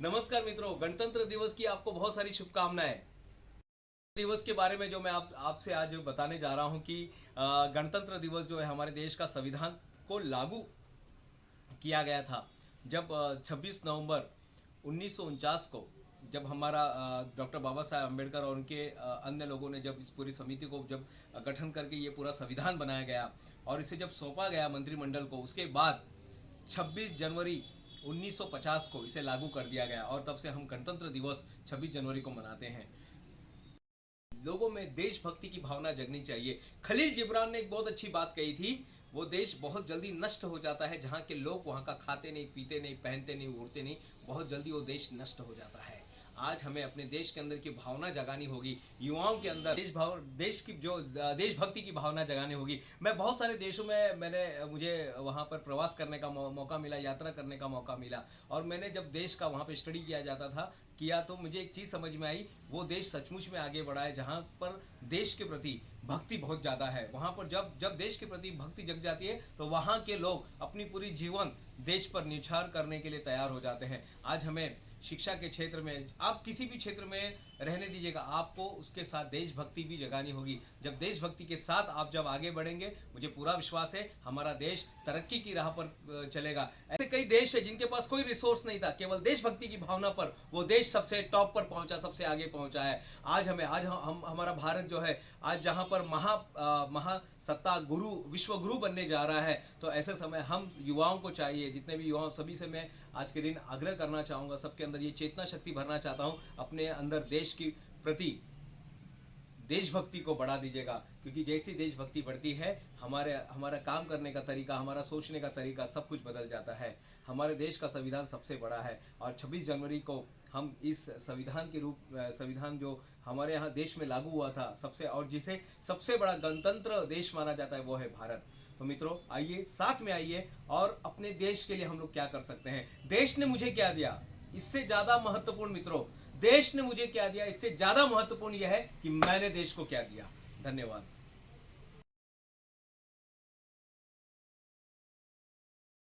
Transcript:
नमस्कार मित्रों, गणतंत्र दिवस की आपको बहुत सारी शुभकामनाएं। दिवस के बारे में जो मैं आपसे आज बताने जा रहा हूं कि गणतंत्र दिवस जो है हमारे देश का संविधान को लागू किया गया था। जब 26 नवंबर 1949 को जब हमारा डॉक्टर बाबा साहेब अम्बेडकर और उनके अन्य लोगों ने जब इस पूरी समिति को जब गठन करके ये पूरा संविधान बनाया गया और इसे जब सौंपा गया मंत्रिमंडल को, उसके बाद 26 जनवरी 1950 को इसे लागू कर दिया गया और तब से हम गणतंत्र दिवस 26 जनवरी को मनाते हैं। लोगों में देशभक्ति की भावना जगनी चाहिए। खलील जिब्रान ने एक बहुत अच्छी बात कही थी, वो देश बहुत जल्दी नष्ट हो जाता है जहाँ के लोग वहाँ का खाते नहीं, पीते नहीं, पहनते नहीं, उड़ते नहीं, बहुत जल्दी वो देश नष्ट हो जाता है। आज हमें अपने देश के अंदर की भावना जगानी होगी, युवाओं के अंदर देश की जो देशभक्ति की भावना जगानी होगी। मैं बहुत सारे देशों में मुझे वहाँ पर प्रवास करने का मौका मिला, यात्रा करने का मौका मिला, और मैंने जब देश का वहाँ पर स्टडी किया तो मुझे एक चीज़ समझ में आई, वो देश सचमुच में आगे बढ़ा है जहाँ पर देश के प्रति भक्ति बहुत ज़्यादा है। वहाँ पर जब जब देश के प्रति भक्ति जग जाती है तो वहाँ के लोग अपनी पूरी जीवन देश पर न्यौछावर करने के लिए तैयार हो जाते हैं। आज हमें शिक्षा के क्षेत्र में, आप किसी भी क्षेत्र में रहने दीजिएगा, आपको उसके साथ देशभक्ति भी जगानी होगी। जब देशभक्ति के साथ आप जब आगे बढ़ेंगे, मुझे पूरा विश्वास है हमारा देश तरक्की की राह पर चलेगा। ऐसे कई देश है जिनके पास कोई रिसोर्स नहीं था, केवल देशभक्ति की भावना पर वो देश सबसे टॉप पर पहुंचा, सबसे आगे पहुंचा है। आज हम हमारा भारत जो है आज जहां पर महासत्ता गुरु, विश्व गुरु बनने जा रहा है, तो ऐसे समय हम युवाओं को चाहिए, जितने भी युवाओं सभी से मैं आज के दिन आग्रह करना चाहूँगा, सबके अंदर ये चेतना शक्ति भरना चाहता हूँ, अपने अंदर देश की प्रति देशभक्ति को बढ़ा दीजिएगा। क्योंकि जैसी देशभक्ति बढ़ती है, हमारा काम करने का तरीका, हमारा सोचने का तरीका, सब कुछ बदल जाता है। हमारे देश का संविधान सबसे बड़ा है और 26 जनवरी को हम इस संविधान जो हमारे यहाँ देश में लागू हुआ था, जिसे सबसे बड़ा गणतंत्र देश माना जाता है, वो है भारत। तो मित्रों, आइए साथ में आइए और अपने देश के लिए हम लोग क्या कर सकते हैं। देश ने मुझे क्या दिया, इससे ज्यादा महत्वपूर्ण मित्रों, देश ने मुझे क्या दिया इससे ज्यादा महत्वपूर्ण यह है कि मैंने देश को क्या दिया। धन्यवाद।